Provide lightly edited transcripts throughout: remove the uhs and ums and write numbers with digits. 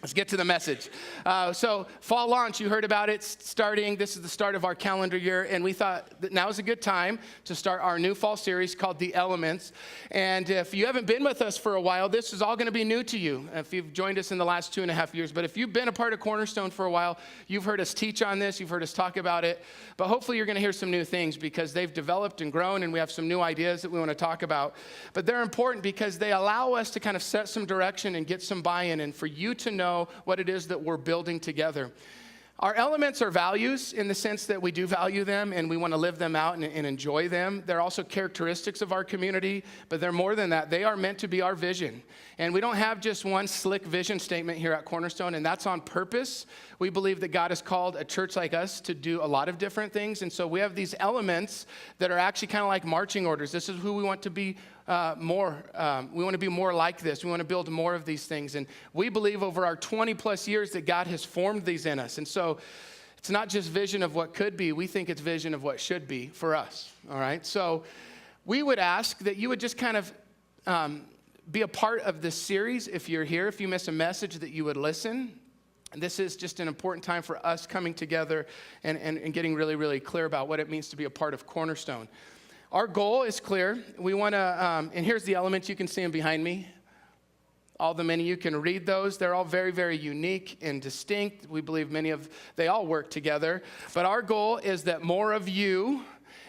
Let's get to the message. So fall launch, you heard about it starting. This is the start of our calendar year, and we thought that now is a good time to start our new fall series called The Elements. And if you haven't been with us for a while, this is all going to be new to you if you've joined us in the last 2.5 years. But if you've been a part of Cornerstone for a while, you've heard us teach on this, you've heard us talk about it. But hopefully you're going to hear some new things because they've developed and grown, and we have some new ideas that we want to talk about. But they're important because they allow us to kind of set some direction and get some buy-in, and for you to know what it is that we're building together. Our elements are values in the sense that we do value them and we want to live them out and enjoy them. They're also characteristics of our community, but they're more than that. They are meant to be our vision. And we don't have just one slick vision statement here at Cornerstone, and that's on purpose. We believe that God has called a church like us to do a lot of different things, and so we have these elements that are actually kind of like marching orders. This is who we want to be more. We want to be more like this. We want to build more of these things, and we believe over our 20 plus years that God has formed these in us, and so it's not just vision of what could be. We think it's vision of what should be for us, all right? So we would ask that you would just kind of be a part of this series. If you're here, if you miss a message, that you would listen. And this is just an important time for us coming together and getting really, really clear about what it means to be a part of Cornerstone. Our goal is clear. We want to, and here's the elements. You can see them behind me. All the many, you can read those. They're all very, very unique and distinct. We believe they all work together. But our goal is that more of you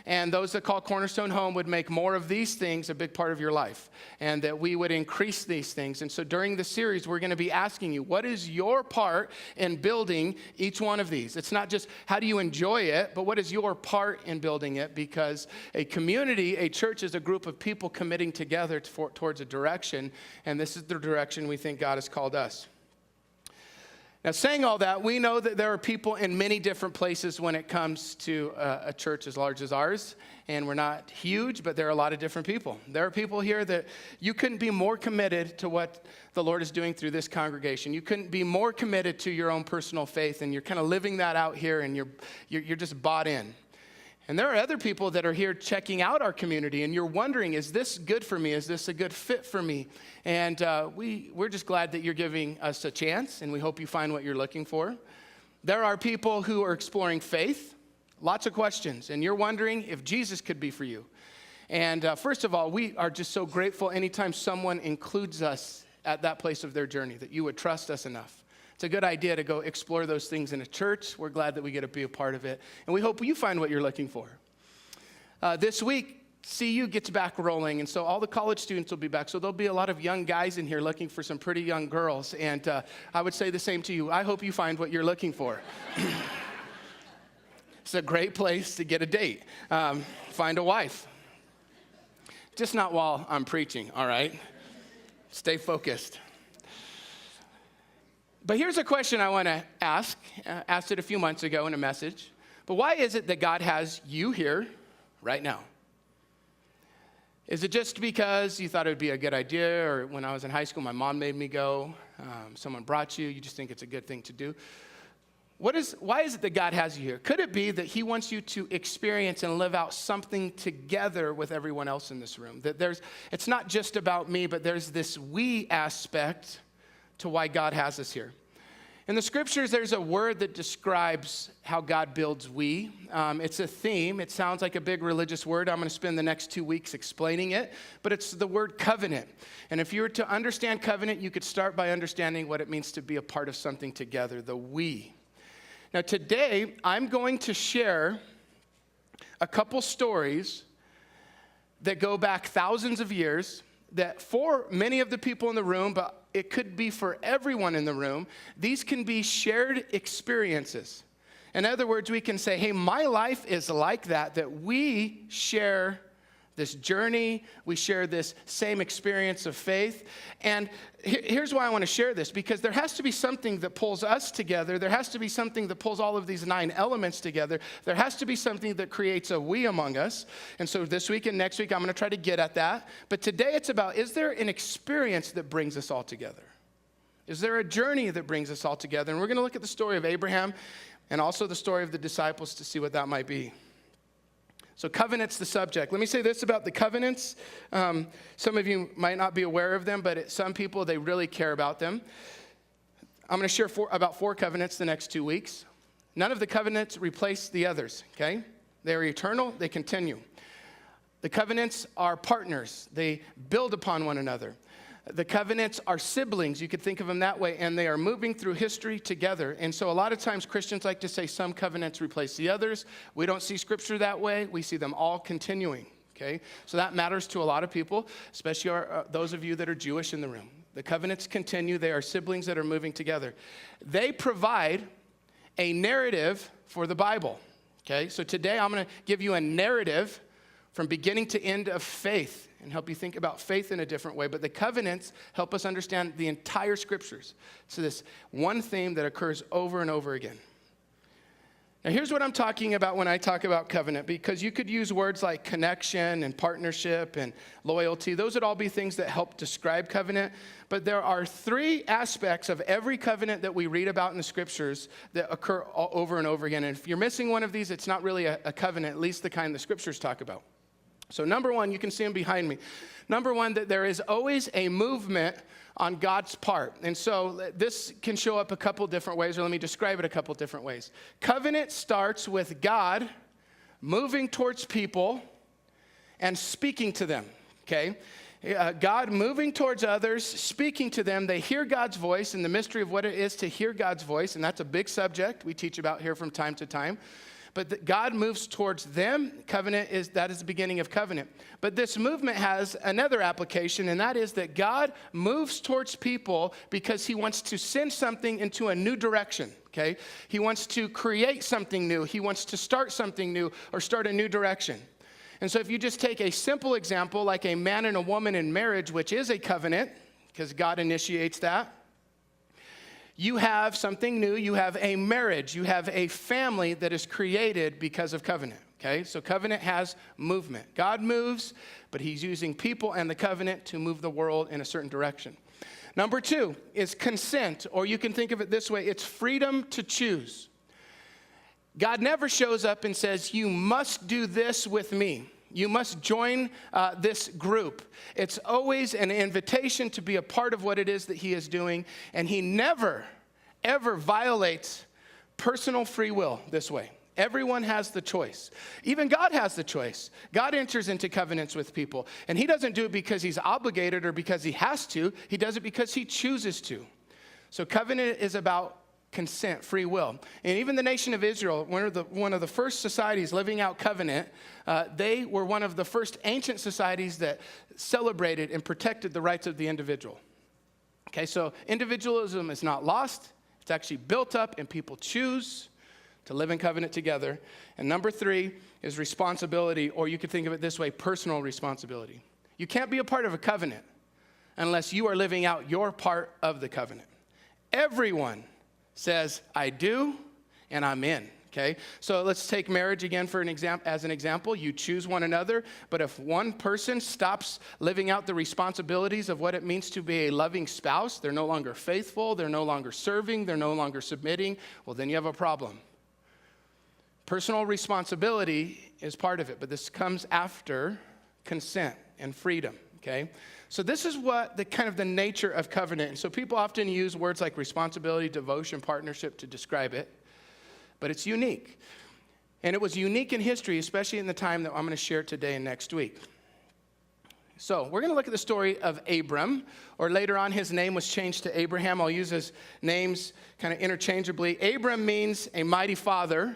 and those that call Cornerstone home would make more of these things a big part of your life, and that we would increase these things. And so during the series, we're going to be asking you, what is your part in building each one of these? It's not just how do you enjoy it, but what is your part in building it? Because a community, a church, is a group of people committing together towards a direction, and this is the direction we think God has called us. Now, saying all that, we know that there are people in many different places when it comes to a church as large as ours, and we're not huge, but there are a lot of different people. There are people here that you couldn't be more committed to what the Lord is doing through this congregation. You couldn't be more committed to your own personal faith, and you're kind of living that out here, and you're just bought in. And there are other people that are here checking out our community, and you're wondering, is this good for me? Is this a good fit for me? And we're just glad that you're giving us a chance, and we hope you find what you're looking for. There are people who are exploring faith, lots of questions, and you're wondering if Jesus could be for you. And first of all, we are just so grateful anytime someone includes us at that place of their journey, that you would trust us enough. It's a good idea to go explore those things in a church. We're glad that we get to be a part of it. And we hope you find what you're looking for. This week, CU gets back rolling, and so all the college students will be back. So there'll be a lot of young guys in here looking for some pretty young girls. And I would say the same to you. I hope you find what you're looking for. It's a great place to get a date. Find a wife. Just not while I'm preaching, all right? Stay focused. But here's a question I want to ask. Asked it a few months ago in a message. But why is it that God has you here right now? Is it just because you thought it would be a good idea, or when I was in high school, my mom made me go, someone brought you just think it's a good thing to do? Why is it that God has you here? Could it be that he wants you to experience and live out something together with everyone else in this room? That it's not just about me, but there's this we aspect to why God has us here. In the scriptures, there's a word that describes how God builds we. It's a theme. It sounds like a big religious word. I'm going to spend the next 2 weeks explaining it, but it's the word covenant. And if you were to understand covenant, you could start by understanding what it means to be a part of something together, the we. Now today, I'm going to share a couple stories that go back thousands of years that for many of the people in the room, but it could be for everyone in the room, these can be shared experiences. In other words, we can say, hey, my life is like that we share this journey, we share this same experience of faith. And here's why I want to share this, because there has to be something that pulls us together. There has to be something that pulls all of these 9 elements together. There has to be something that creates a we among us. And so this week and next week, I'm going to try to get at that. But today it's about, is there an experience that brings us all together? Is there a journey that brings us all together? And we're going to look at the story of Abraham and also the story of the disciples to see what that might be. So covenant's the subject. Let me say this about the covenants. Some of you might not be aware of them, but some people, they really care about them. I'm going to share about 4 covenants the next 2 weeks. None of the covenants replace the others, okay? They're eternal, they continue. The covenants are partners. They build upon one another. The covenants are siblings. You could think of them that way, and they are moving through history together. And so a lot of times Christians like to say some covenants replace the others. We don't see Scripture that way. We see them all continuing, okay? So that matters to a lot of people, especially those of you that are Jewish in the room. The covenants continue. They are siblings that are moving together. They provide a narrative for the Bible, okay? So today I'm going to give you a narrative from beginning to end of faith and help you think about faith in a different way. But the covenants help us understand the entire Scriptures. So this one theme that occurs over and over again. Now here's what I'm talking about when I talk about covenant, because you could use words like connection and partnership and loyalty. Those would all be things that help describe covenant. But there are 3 aspects of every covenant that we read about in the Scriptures that occur over and over again. And if you're missing one of these, it's not really a covenant, at least the kind the Scriptures talk about. So number 1, you can see them behind me. Number 1, that there is always a movement on God's part. And so this can show up a couple different ways, or let me describe it a couple different ways. Covenant starts with God moving towards people and speaking to them, okay? God moving towards others, speaking to them. They hear God's voice and the mystery of what it is to hear God's voice, and that's a big subject we teach about here from time to time. But God moves towards them. That is the beginning of covenant. But this movement has another application, and that is that God moves towards people because he wants to send something into a new direction, okay? He wants to create something new. He wants to start something new or start a new direction. And so if you just take a simple example like a man and a woman in marriage, which is a covenant, because God initiates that, you have something new. You have a marriage. You have a family that is created because of covenant, okay? So covenant has movement. God moves, but he's using people and the covenant to move the world in a certain direction. Number 2 is consent, or you can think of it this way. It's freedom to choose. God never shows up and says, you must do this with me. You must join this group. It's always an invitation to be a part of what it is that he is doing. And he never, ever violates personal free will this way. Everyone has the choice. Even God has the choice. God enters into covenants with people. And he doesn't do it because he's obligated or because he has to. He does it because he chooses to. So covenant is about consent, free will. And even the nation of Israel, one of the first societies living out covenant, they were one of the first ancient societies that celebrated and protected the rights of the individual. Okay, so individualism is not lost. It's actually built up, and people choose to live in covenant together. And number 3 is responsibility, or you could think of it this way, personal responsibility. You can't be a part of a covenant unless you are living out your part of the covenant. Everyone says, I do, and I'm in, okay? So let's take marriage again as an example. You choose one another, but if one person stops living out the responsibilities of what it means to be a loving spouse, they're no longer faithful, they're no longer serving, they're no longer submitting, well, then you have a problem. Personal responsibility is part of it, but this comes after consent and freedom, okay? So this is what the nature of covenant. And so people often use words like responsibility, devotion, partnership to describe it, but it's unique. And it was unique in history, especially in the time that I'm going to share today and next week. So we're going to look at the story of Abram, or later on his name was changed to Abraham. I'll use his names kind of interchangeably. Abram means a mighty father,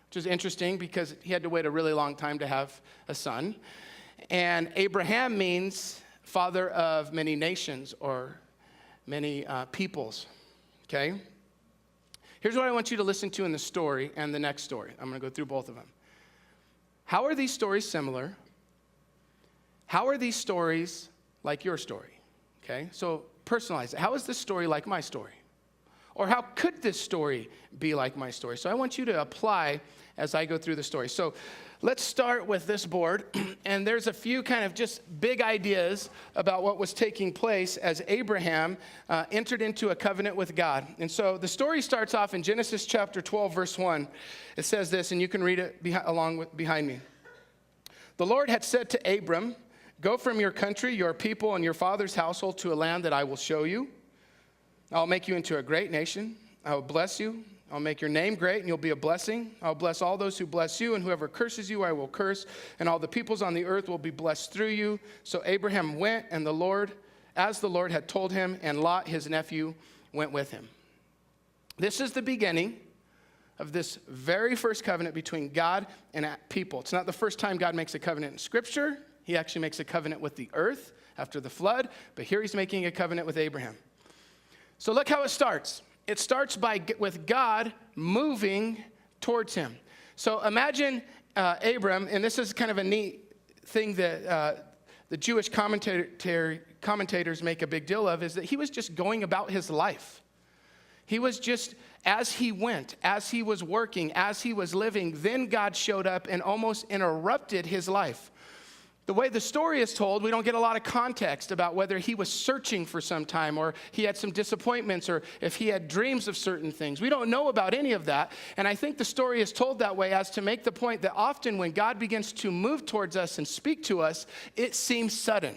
which is interesting because he had to wait a really long time to have a son. And Abraham means father of many nations or many peoples, okay? Here's what I want you to listen to in the story and the next story. I'm going to go through both of them. How are these stories similar? How are these stories like your story, okay? So personalize it. How is this story like my story? Or how could this story be like my story? So I want you to apply as I go through the story. So let's start with this board, and there's a few kind of just big ideas about what was taking place as Abraham entered into a covenant with God. And so the story starts off in Genesis chapter 12, verse 1. It says this, and you can read it behind me. The Lord had said to Abram, "Go from your country, your people, and your father's household to a land that I will show you. I'll make you into a great nation. I will bless you. I'll make your name great, and you'll be a blessing. I'll bless all those who bless you, and whoever curses you, I will curse, and all the peoples on the earth will be blessed through you. So Abraham went, and as the Lord had told him, and Lot, his nephew, went with him. This is the beginning of this very first covenant between God and people. It's not the first time God makes a covenant in Scripture. He actually makes a covenant with the earth after the flood, but here he's making a covenant with Abraham. So look how it starts. It starts with God moving towards him. So imagine Abram, and this is kind of a neat thing that the Jewish commentators make a big deal of, is that he was just going about his life. He was just, as he went, as he was working, as he was living, then God showed up and almost interrupted his life. The way the story is told, we don't get a lot of context about whether he was searching for some time or he had some disappointments or if he had dreams of certain things. We don't know about any of that. And I think the story is told that way as to make the point that often when God begins to move towards us and speak to us, it seems sudden,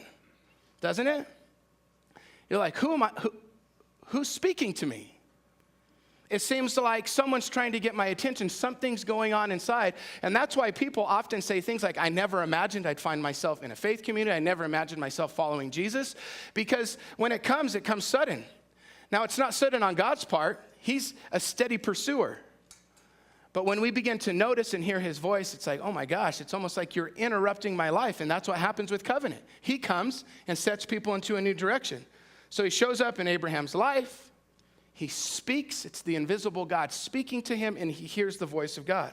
doesn't it? You're like, who's speaking to me? It seems like someone's trying to get my attention. Something's going on inside. And that's why people often say things like, I never imagined I'd find myself in a faith community. I never imagined myself following Jesus. Because when it comes sudden. Now, it's not sudden on God's part. He's a steady pursuer. But when we begin to notice and hear his voice, it's like, oh my gosh, it's almost like you're interrupting my life. And that's what happens with covenant. He comes and sets people into a new direction. So he shows up in Abraham's life. He speaks. It's the invisible God speaking to him, and he hears the voice of God.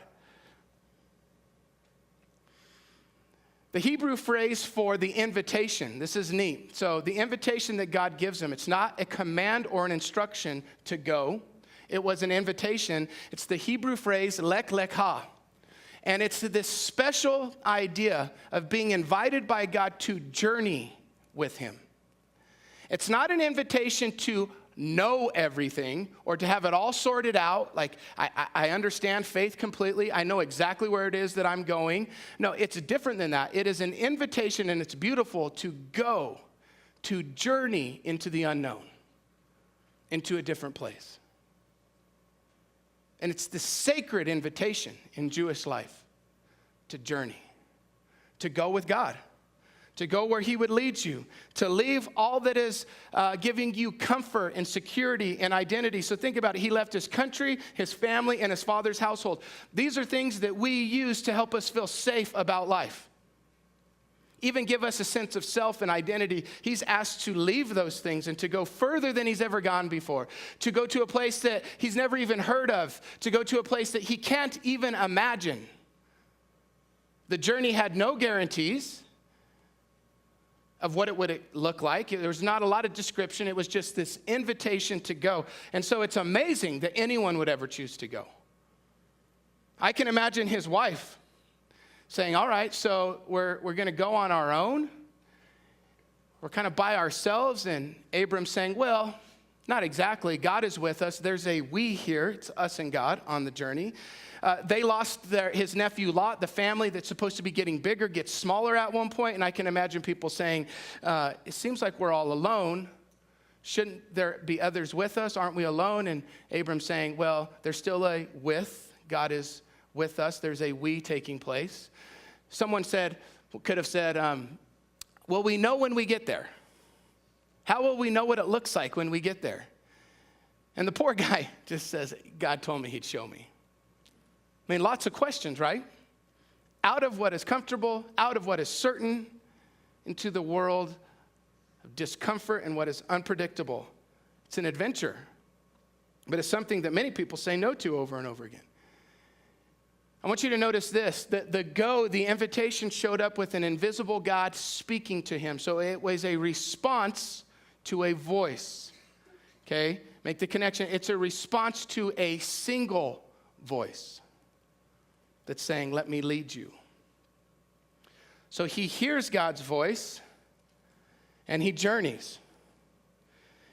The Hebrew phrase for the invitation, this is neat. So the invitation that God gives him, it's not a command or an instruction to go. It was an invitation. It's the Hebrew phrase, lek lekha. And it's this special idea of being invited by God to journey with him. It's not an invitation to know everything or to have it all sorted out. Like, I understand faith completely. I know exactly where it is that I'm going. No, it's different than that. It is an invitation, and it's beautiful to go, to journey into the unknown, into a different place. And it's the sacred invitation in Jewish life to journey, to go with God, to go where he would lead you, to leave all that is giving you comfort and security and identity. So think about it. He left his country, his family, and his father's household. These are things that we use to help us feel safe about life. Even give us a sense of self and identity. He's asked to leave those things and to go further than he's ever gone before, to go to a place that he's never even heard of, to go to a place that he can't even imagine. The journey had no guarantees of what it would look like. There was not a lot of description. It was just this invitation to go. And so it's amazing that anyone would ever choose to go. I can imagine his wife saying, all right, so we're going to go on our own. We're kind of by ourselves. And Abram saying, well, not exactly. God is with us. There's a we here. It's us and God on the journey. They lost his nephew Lot. The family that's supposed to be getting bigger gets smaller at one point, and I can imagine people saying, it seems like we're all alone. Shouldn't there be others with us? Aren't we alone? And Abram saying, well, there's still a with. God is with us. There's a we taking place. Someone could have said, will we know when we get there? How will we know what it looks like when we get there? And the poor guy just says, God told me he'd show me. I mean, lots of questions, right? Out of what is comfortable, out of what is certain, into the world of discomfort and what is unpredictable. It's an adventure, but it's something that many people say no to over and over again. I want you to notice this, that the invitation showed up with an invisible God speaking to him. So it was a response to a voice, okay? Make the connection. It's a response to a single voice that's saying, let me lead you. So he hears God's voice and he journeys.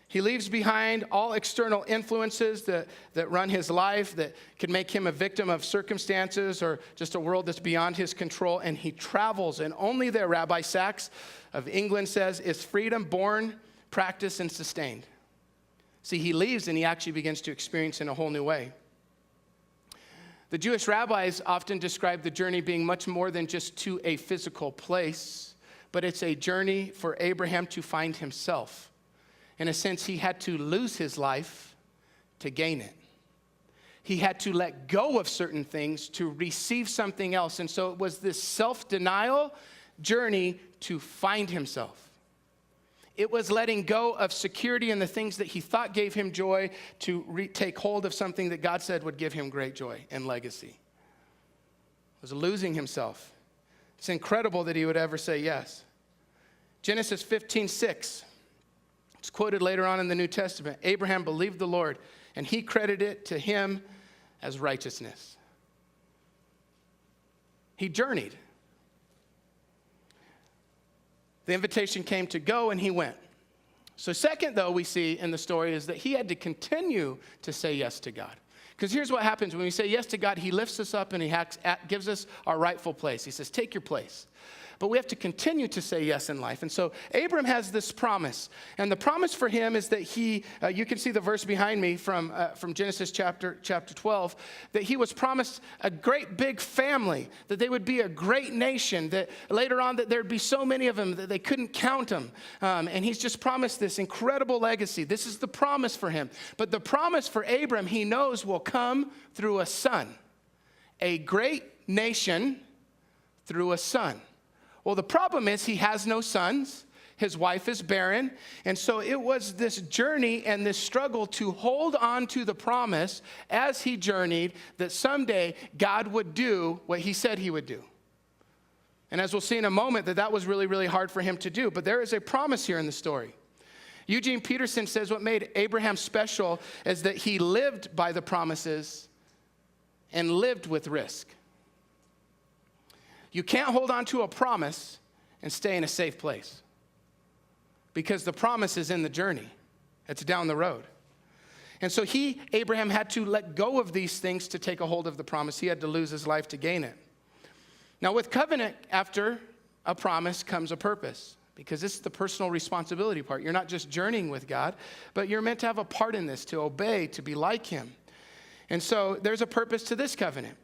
He leaves behind all external influences that run his life, that could make him a victim of circumstances or just a world that's beyond his control, and he travels. And only there, Rabbi Sachs of England says, is freedom born, practiced, and sustained. See, he leaves and he actually begins to experience in a whole new way. The Jewish rabbis often describe the journey being much more than just to a physical place, but it's a journey for Abraham to find himself. In a sense, he had to lose his life to gain it. He had to let go of certain things to receive something else. And so it was this self-denial journey to find himself. It was letting go of security in the things that he thought gave him joy to take hold of something that God said would give him great joy and legacy. It was losing himself. It's incredible that he would ever say yes. Genesis 15:6. It's quoted later on in the New Testament. Abraham believed the Lord, and he credited it to him as righteousness. He journeyed. The invitation came to go, and he went. So second, though, we see in the story is that he had to continue to say yes to God. Because here's what happens. When we say yes to God, he lifts us up and he gives us our rightful place. He says, take your place. But we have to continue to say yes in life. And so Abram has this promise. And the promise for him is that you can see the verse behind me from Genesis chapter 12, that he was promised a great big family, that they would be a great nation, that later on that there'd be so many of them that they couldn't count them. And he's just promised this incredible legacy. This is the promise for him. But the promise for Abram, he knows, will come through a son. A great nation through a son. Well, the problem is he has no sons. His wife is barren. And so it was this journey and this struggle to hold on to the promise as he journeyed that someday God would do what he said he would do. And as we'll see in a moment, that was really, really hard for him to do. But there is a promise here in the story. Eugene Peterson says what made Abraham special is that he lived by the promises and lived with risk. You can't hold on to a promise and stay in a safe place because the promise is in the journey. It's down the road. And so Abraham, had to let go of these things to take a hold of the promise. He had to lose his life to gain it. Now, with covenant, after a promise comes a purpose, because this is the personal responsibility part. You're not just journeying with God, but you're meant to have a part in this, to obey, to be like him. And so there's a purpose to this covenant.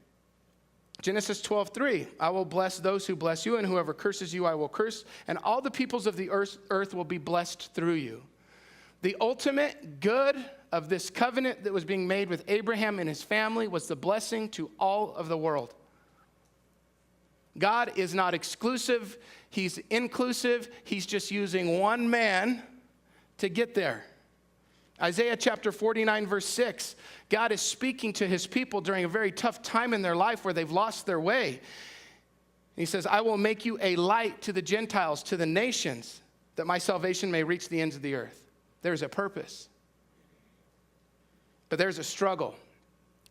Genesis 12:3, I will bless those who bless you, and whoever curses you I will curse, and all the peoples of the earth will be blessed through you. The ultimate good of this covenant that was being made with Abraham and his family was the blessing to all of the world. God is not exclusive, he's inclusive, he's just using one man to get there. Isaiah chapter 49, verse 6, God is speaking to his people during a very tough time in their life where they've lost their way. He says, I will make you a light to the Gentiles, to the nations, that my salvation may reach the ends of the earth. There's a purpose. But there's a struggle.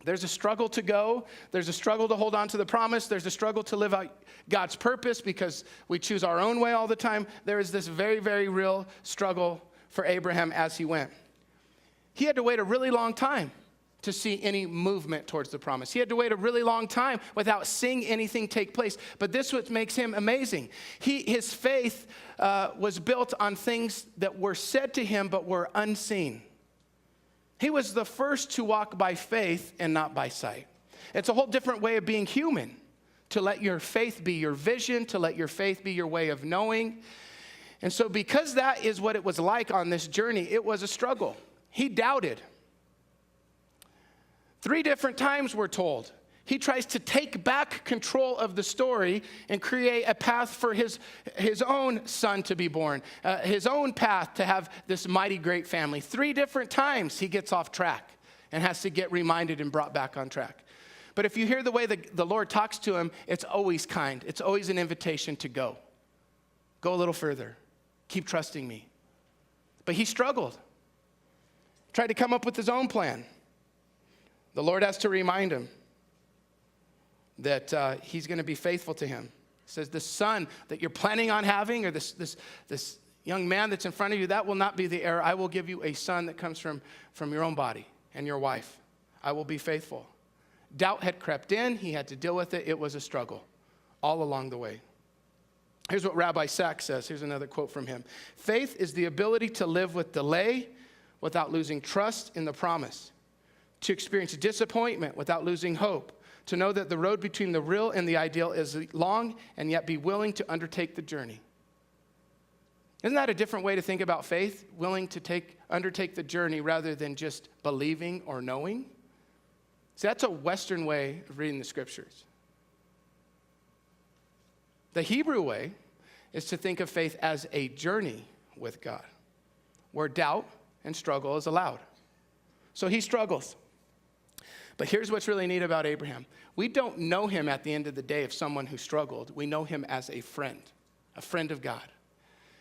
There's a struggle to go. There's a struggle to hold on to the promise. There's a struggle to live out God's purpose because we choose our own way all the time. There is this very, very real struggle for Abraham as he went. He had to wait a really long time to see any movement towards the promise. He had to wait a really long time without seeing anything take place. But this is what makes him amazing. His faith was built on things that were said to him but were unseen. He was the first to walk by faith and not by sight. It's a whole different way of being human, to let your faith be your vision, to let your faith be your way of knowing. And so because that is what it was like on this journey, it was a struggle. He doubted. 3 different times we're told. He tries to take back control of the story and create a path for his own son to be born, his own path to have this mighty great family. 3 different times he gets off track and has to get reminded and brought back on track. But if you hear the way the Lord talks to him, it's always kind. It's always an invitation to go. Go a little further. Keep trusting me. But he struggled. Tried to come up with his own plan. The Lord has to remind him that he's going to be faithful to him. He says, the son that you're planning on having, or this young man that's in front of you, that will not be the heir. I will give you a son that comes from your own body and your wife. I will be faithful. Doubt had crept in. He had to deal with it. It was a struggle all along the way. Here's what Rabbi Sachs says. Here's another quote from him. Faith is the ability to live with delay without losing trust in the promise, to experience disappointment without losing hope, to know that the road between the real and the ideal is long and yet be willing to undertake the journey. Isn't that a different way to think about faith? Willing to undertake the journey rather than just believing or knowing? See, that's a Western way of reading the scriptures. The Hebrew way is to think of faith as a journey with God, where doubt and struggle is allowed. So he struggles. But here's what's really neat about Abraham. We don't know him at the end of the day as someone who struggled. We know him as a friend of God.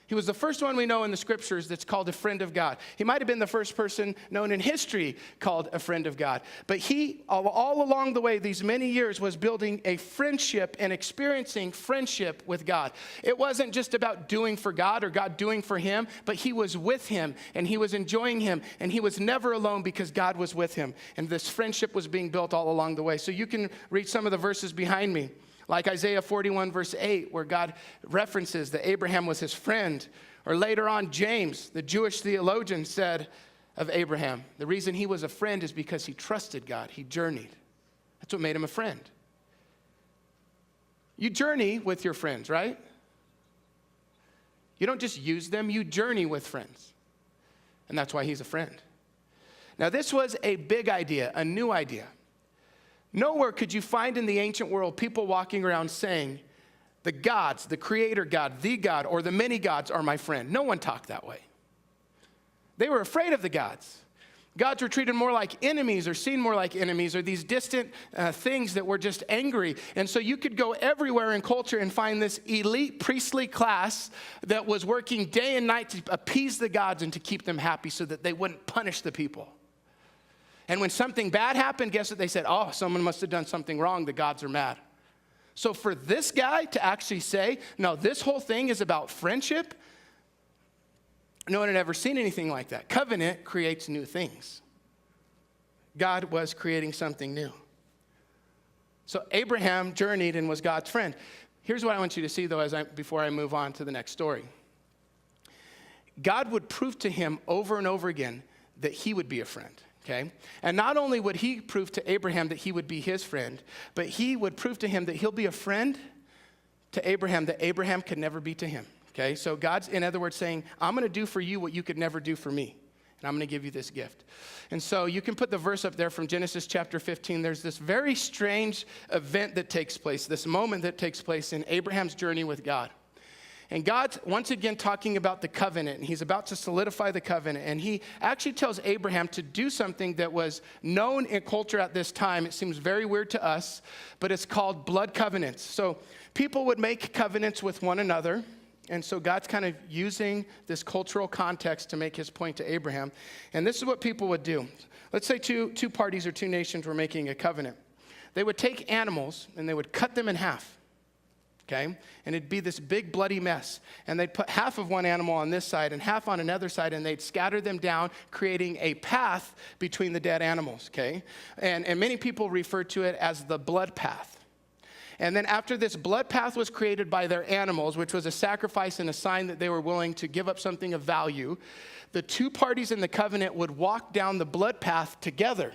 He was the first one we know in the scriptures that's called a friend of God. He might have been the first person known in history called a friend of God. But he, all along the way, these many years, was building a friendship and experiencing friendship with God. It wasn't just about doing for God or God doing for him, but he was with him and he was enjoying him and he was never alone because God was with him. And this friendship was being built all along the way. So you can read some of the verses behind me. Like Isaiah 41, verse 8, where God references that Abraham was his friend. Or later on, James, the Jewish theologian, said of Abraham, the reason he was a friend is because he trusted God. He journeyed. That's what made him a friend. You journey with your friends, right? You don't just use them, you journey with friends. And that's why he's a friend. Now, this was a big idea, a new idea. Nowhere could you find in the ancient world people walking around saying, the gods, the creator God, the God, or the many gods are my friend. No one talked that way. They were afraid of the gods. Gods were treated more like enemies or seen more like enemies or these distant things that were just angry. And so you could go everywhere in culture and find this elite priestly class that was working day and night to appease the gods and to keep them happy so that they wouldn't punish the people. And when something bad happened, guess what they said? Oh, someone must have done something wrong. The gods are mad. So for this guy to actually say, no, this whole thing is about friendship, no one had ever seen anything like that. Covenant creates new things. God was creating something new. So Abraham journeyed and was God's friend. Here's what I want you to see, though, before I move on to the next story. God would prove to him over and over again that he would be a friend. Okay? And not only would he prove to Abraham that he would be his friend, but he would prove to him that he'll be a friend to Abraham that Abraham could never be to him. Okay? So God's, in other words, saying, I'm going to do for you what you could never do for me. And I'm going to give you this gift. And so you can put the verse up there from Genesis chapter 15. There's this very strange event that takes place, this moment that takes place in Abraham's journey with God. And God's once again talking about the covenant, and he's about to solidify the covenant. And he actually tells Abraham to do something that was known in culture at this time. It seems very weird to us, but it's called blood covenants. So people would make covenants with one another. And so God's kind of using this cultural context to make his point to Abraham. And this is what people would do. Let's say two parties or two nations were making a covenant. They would take animals and they would cut them in half. Okay? And it'd be this big bloody mess. And they'd put half of one animal on this side and half on another side, and they'd scatter them down, creating a path between the dead animals, okay? And many people refer to it as the blood path. And then after this blood path was created by their animals, which was a sacrifice and a sign that they were willing to give up something of value, the two parties in the covenant would walk down the blood path together.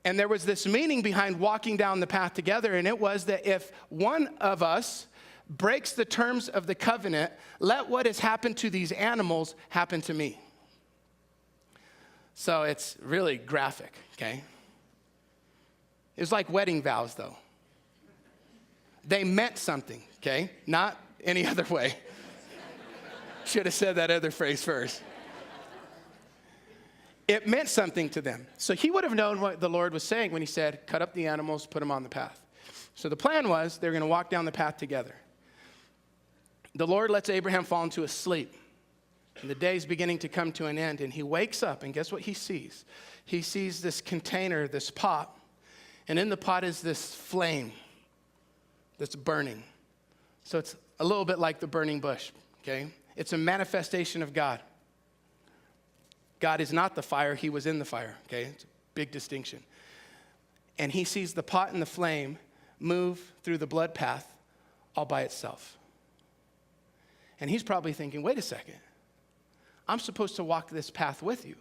And there was this meaning behind walking down the path together, and it was that if one of us breaks the terms of the covenant, let what has happened to these animals happen to me. So it's really graphic, okay? It's like wedding vows, though. They meant something, okay? Not any other way. Should have said that other phrase first. It meant something to them. So he would have known what the Lord was saying when he said, cut up the animals, put them on the path. So the plan was they were going to walk down the path together. The Lord lets Abraham fall into a sleep. And the day's beginning to come to an end. And he wakes up, and guess what he sees? He sees this container, this pot. And in the pot is this flame that's burning. So it's a little bit like the burning bush, okay? It's a manifestation of God. God is not the fire, he was in the fire, okay? It's a big distinction. And he sees the pot and the flame move through the blood path all by itself. And he's probably thinking, wait a second. I'm supposed to walk this path with you.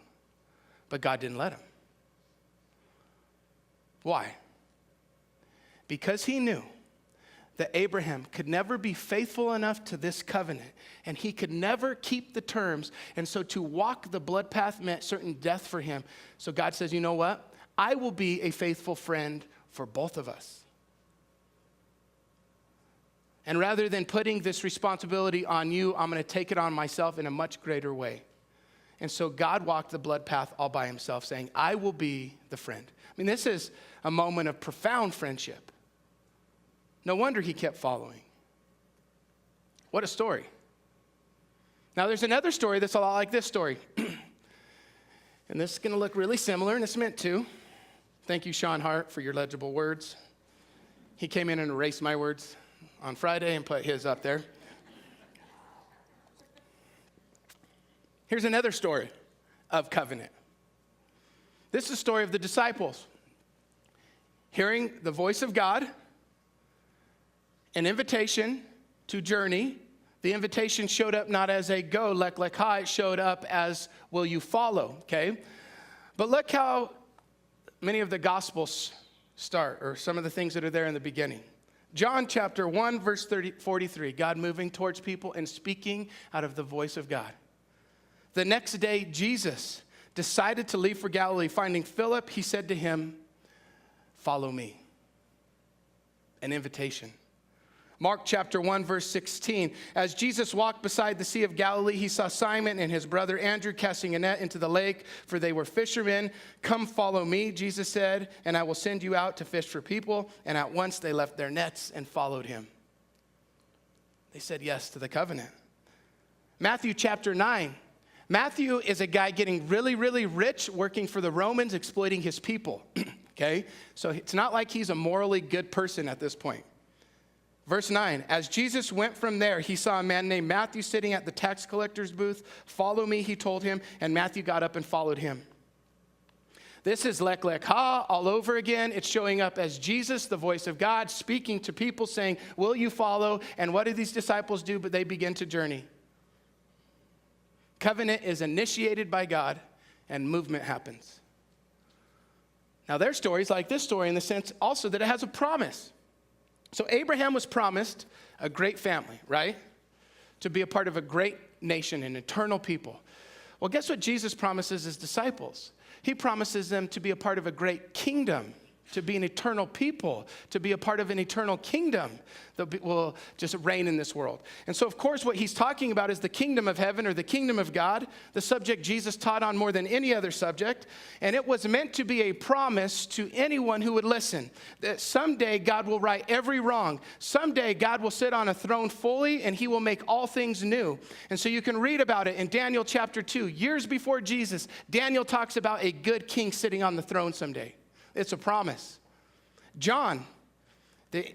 But God didn't let him. Why? Because he knew that Abraham could never be faithful enough to this covenant, and he could never keep the terms. And so to walk the blood path meant certain death for him. So God says, you know what? I will be a faithful friend for both of us. And rather than putting this responsibility on you, I'm going to take it on myself in a much greater way. And so God walked the blood path all by himself, saying, I will be the friend. I mean, this is a moment of profound friendship. No wonder he kept following. What a story. Now, there's another story that's a lot like this story. And this is going to look really similar, and it's meant to. Thank you, Sean Hart, for your legible words. He came in and erased my words on Friday and put his up there. Here's another story of covenant. This is the story of the disciples. Hearing the voice of God, an invitation to journey. The invitation showed up not as a go, lek ha, it showed up as will you follow, okay? But look how many of the Gospels start, or some of the things that are there in the beginning. John chapter 1, verse 43, God moving towards people and speaking out of the voice of God. The next day, Jesus decided to leave for Galilee. Finding Philip, he said to him, follow me. An invitation. Mark chapter 1, verse 16. As Jesus walked beside the Sea of Galilee, he saw Simon and his brother Andrew casting a net into the lake, for they were fishermen. Come follow me, Jesus said, and I will send you out to fish for people. And at once they left their nets and followed him. They said yes to the covenant. Matthew chapter 9. Matthew is a guy getting really, really rich, working for the Romans, exploiting his people. Okay? So it's not like he's a morally good person at this point. Verse 9, as Jesus went from there, he saw a man named Matthew sitting at the tax collector's booth. Follow me, he told him, and Matthew got up and followed him. This is lek ha all over again. It's showing up as Jesus, the voice of God, speaking to people saying, will you follow? And what do these disciples do? But they begin to journey. Covenant is initiated by God, and movement happens. Now, their story is like this story in the sense also that it has a promise. So Abraham was promised a great family, right? To be a part of a great nation, an eternal people. Well, guess what Jesus promises his disciples? He promises them to be a part of a great kingdom, to be an eternal people, to be a part of an eternal kingdom that will just reign in this world. And so, of course, what he's talking about is the kingdom of heaven or the kingdom of God, the subject Jesus taught on more than any other subject. And it was meant to be a promise to anyone who would listen, that someday God will right every wrong. Someday God will sit on a throne fully and he will make all things new. And so you can read about it in Daniel chapter 2. Years before Jesus, Daniel talks about a good king sitting on the throne someday. It's a promise. John,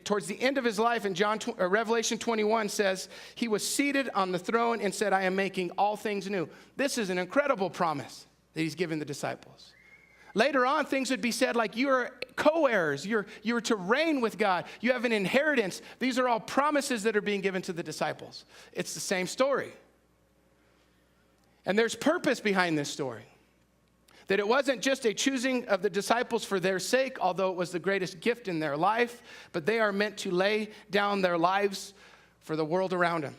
towards the end of his life in Revelation 21 says, he was seated on the throne and said, I am making all things new. This is an incredible promise that he's given the disciples. Later on, things would be said like you are co-heirs. You're to reign with God. You have an inheritance. These are all promises that are being given to the disciples. It's the same story. And there's purpose behind this story. That it wasn't just a choosing of the disciples for their sake, although it was the greatest gift in their life, but they are meant to lay down their lives for the world around them.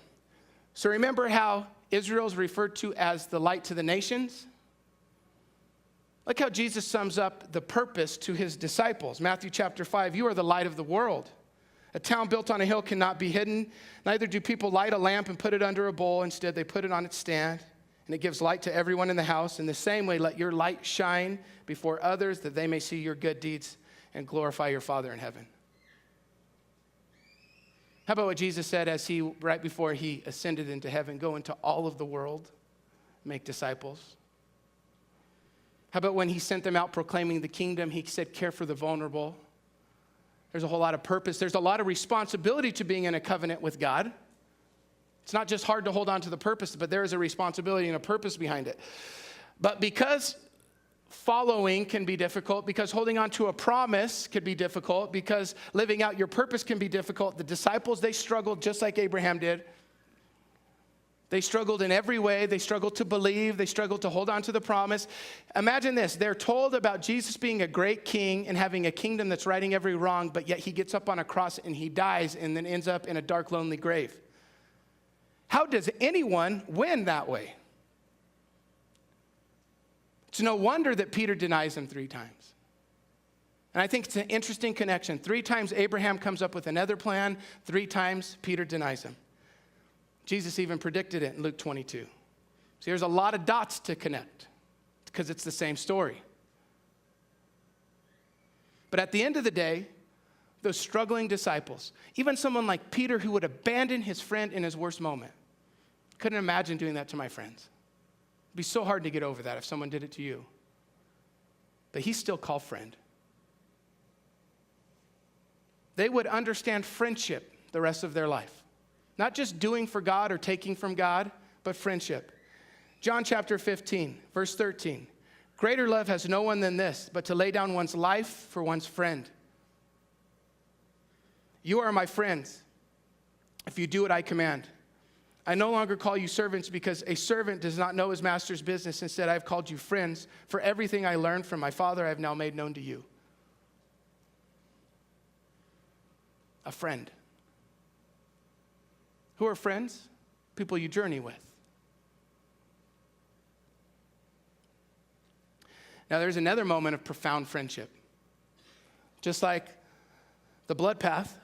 So remember how Israel is referred to as the light to the nations? Look how Jesus sums up the purpose to his disciples. Matthew chapter 5, you are the light of the world. A town built on a hill cannot be hidden. Neither do people light a lamp and put it under a bowl. Instead, they put it on its stand. And it gives light to everyone in the house. In the same way, let your light shine before others that they may see your good deeds and glorify your Father in heaven. How about what Jesus said right before he ascended into heaven, go into all of the world, make disciples. How about when he sent them out proclaiming the kingdom, he said, care for the vulnerable. There's a whole lot of purpose. There's a lot of responsibility to being in a covenant with God. It's not just hard to hold on to the purpose, but there is a responsibility and a purpose behind it. But because following can be difficult, because holding on to a promise could be difficult, because living out your purpose can be difficult, the disciples, they struggled just like Abraham did. They struggled in every way. They struggled to believe. They struggled to hold on to the promise. Imagine this. They're told about Jesus being a great king and having a kingdom that's righting every wrong, but yet he gets up on a cross and he dies and then ends up in a dark, lonely grave. How does anyone win that way? It's no wonder that Peter denies him 3 times. And I think it's an interesting connection. 3 times Abraham comes up with another plan. 3 times Peter denies him. Jesus even predicted it in Luke 22. So there's a lot of dots to connect because it's the same story. But at the end of the day, those struggling disciples, even someone like Peter who would abandon his friend in his worst moment, couldn't imagine doing that to my friends. It'd be so hard to get over that if someone did it to you. But he's still called friend. They would understand friendship the rest of their life. Not just doing for God or taking from God, but friendship. John chapter 15, verse 13. Greater love has no one than this, but to lay down one's life for one's friend. You are my friends if you do what I command. I no longer call you servants because a servant does not know his master's business. Instead, I have called you friends. For everything I learned from my Father, I have now made known to you. A friend. Who are friends? People you journey with. Now, there's another moment of profound friendship. Just like the blood path,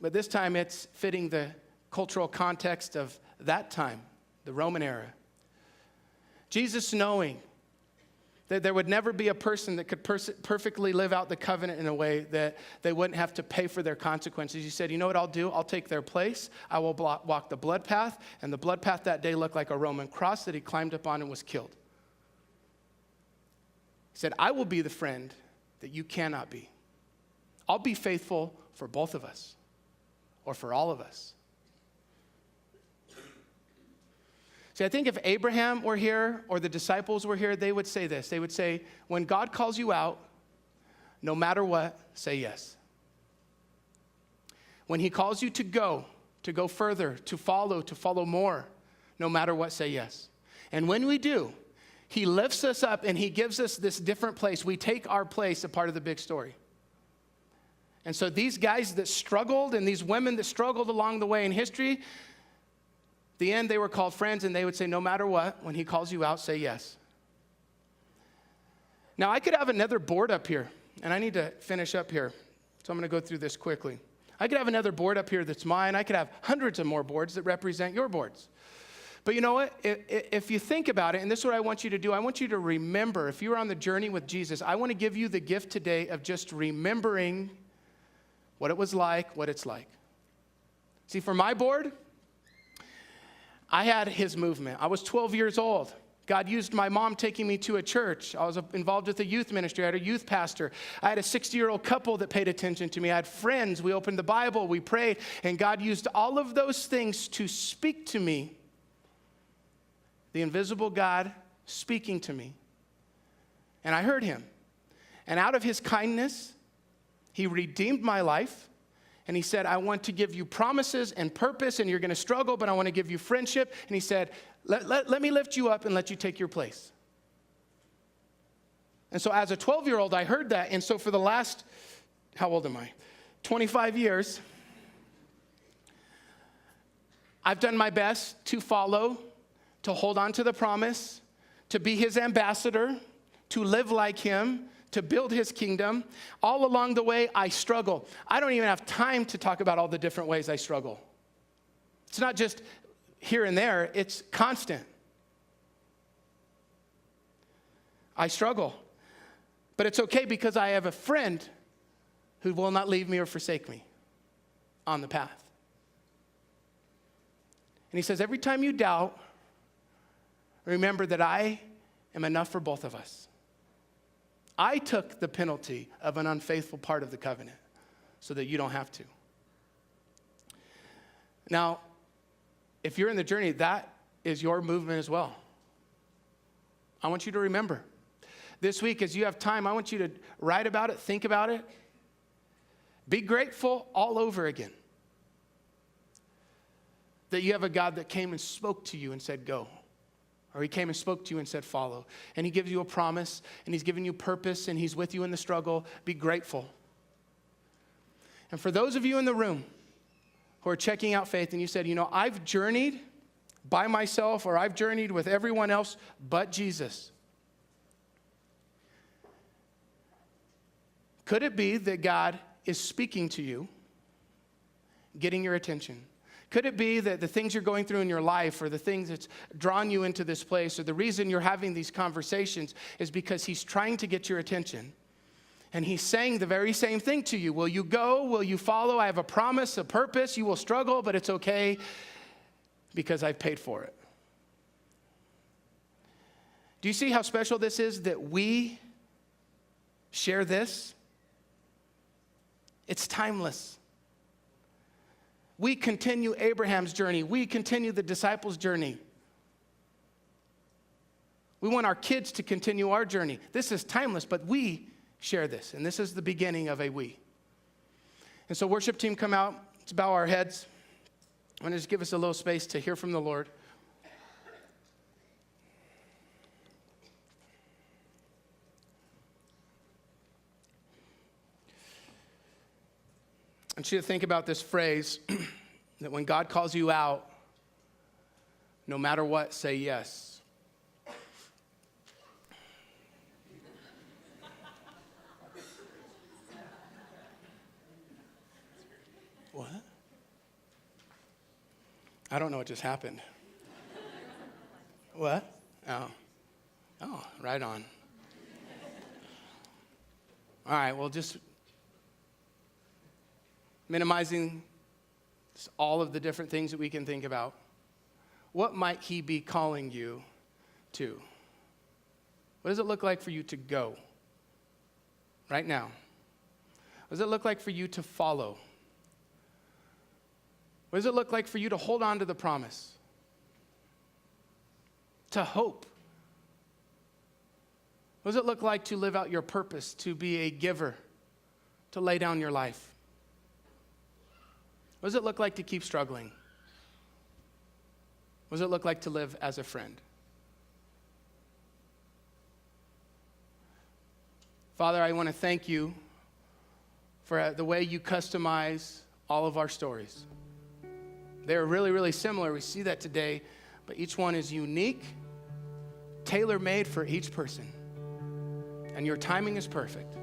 but this time it's fitting the cultural context of that time, the Roman era. Jesus, knowing that there would never be a person that could perfectly live out the covenant in a way that they wouldn't have to pay for their consequences. He said, you know what I'll do? I'll take their place. I will walk the blood path. And the blood path that day looked like a Roman cross that he climbed up on and was killed. He said, I will be the friend that you cannot be. I'll be faithful for both of us or for all of us. See, I think if Abraham were here or the disciples were here, they would say this. They would say, when God calls you out, no matter what, say yes. When he calls you to go further, to follow more, no matter what, say yes. And when we do, he lifts us up and he gives us this different place. We take our place, a part of the big story. And so these guys that struggled and these women that struggled along the way in history, the end, they were called friends, and they would say, no matter what, when he calls you out, say yes. Now, I could have another board up here, and I need to finish up here, so I'm going to go through this quickly. I could have another board up here that's mine. I could have hundreds of more boards that represent your boards. But you know what? If you think about it, and this is what I want you to do, I want you to remember, if you're on the journey with Jesus, I want to give you the gift today of just remembering what it was like, what it's like. See, for my board, I had his movement. I was 12 years old. God used my mom taking me to a church. I was involved with a youth ministry. I had a youth pastor. I had a 60-year-old couple that paid attention to me. I had friends. We opened the Bible. We prayed. And God used all of those things to speak to me. The invisible God speaking to me. And I heard him. And out of his kindness, he redeemed my life. And he said, I want to give you promises and purpose, and you're going to struggle, but I want to give you friendship. And he said, let me lift you up and let you take your place. And so as a 12-year-old, I heard that. And so for the last, how old am I? 25 years, I've done my best to follow, to hold on to the promise, to be his ambassador, to live like him, to build his kingdom. All along the way, I struggle. I don't even have time to talk about all the different ways I struggle. It's not just here and there, it's constant. I struggle. But it's okay because I have a friend who will not leave me or forsake me on the path. And he says, every time you doubt, remember that I am enough for both of us. I took the penalty of an unfaithful part of the covenant so that you don't have to. Now, if you're in the journey, that is your movement as well. I want you to remember. This week, as you have time, I want you to write about it, think about it. Be grateful all over again. that you have a God that came and spoke to you and said, go. Or he came and spoke to you and said, follow. And he gives you a promise, and he's giving you purpose, and he's with you in the struggle. Be grateful. And for those of you in the room who are checking out faith, and you said, I've journeyed by myself, or I've journeyed with everyone else but Jesus. Could it be that God is speaking to you, getting your attention? Could it be that the things you're going through in your life, or the things that's drawn you into this place, or the reason you're having these conversations is because he's trying to get your attention? And he's saying the very same thing to you. Will you go? Will you follow? I have a promise, a purpose. You will struggle, but it's okay because I've paid for it. Do you see how special this is that we share this? It's timeless. We continue Abraham's journey. We continue the disciples' journey. We want our kids to continue our journey. This is timeless, but we share this, and this is the beginning of a we. And so worship team, come out. Let's bow our heads. I want to just give us a little space to hear from the Lord. I want you to think about this phrase that when God calls you out, no matter what, say yes. What? I don't know what just happened. What? Oh, right on. All right, well, just minimizing all of the different things that we can think about. What might he be calling you to? What does it look like for you to go right now? What does it look like for you to follow? What does it look like for you to hold on to the promise? To hope? What does it look like to live out your purpose, to be a giver, to lay down your life? What does it look like to keep struggling? What does it look like to live as a friend? Father, I want to thank you for the way you customize all of our stories. They're really, really similar. We see that today, but each one is unique, tailor-made for each person. And your timing is perfect.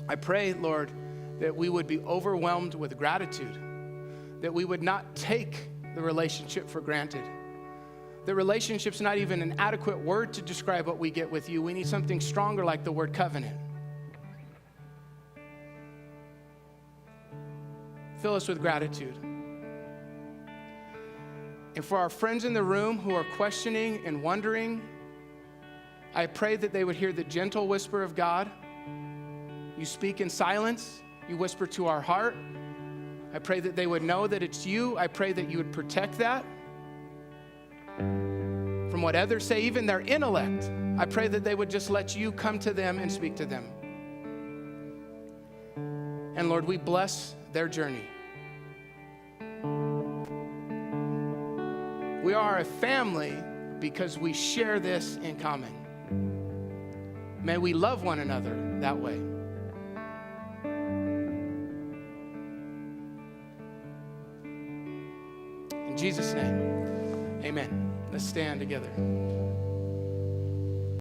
I pray, Lord, that we would be overwhelmed with gratitude, that we would not take the relationship for granted. The relationship's not even an adequate word to describe what we get with you. We need something stronger like the word covenant. Fill us with gratitude. And for our friends in the room who are questioning and wondering, I pray that they would hear the gentle whisper of God. You speak in silence. You whisper to our heart. I pray that they would know that it's you. I pray that you would protect that from what others say, even their intellect. I pray that they would just let you come to them and speak to them. And Lord, we bless their journey. We are a family because we share this in common. May we love one another that way. In Jesus' name, amen. Let's stand together.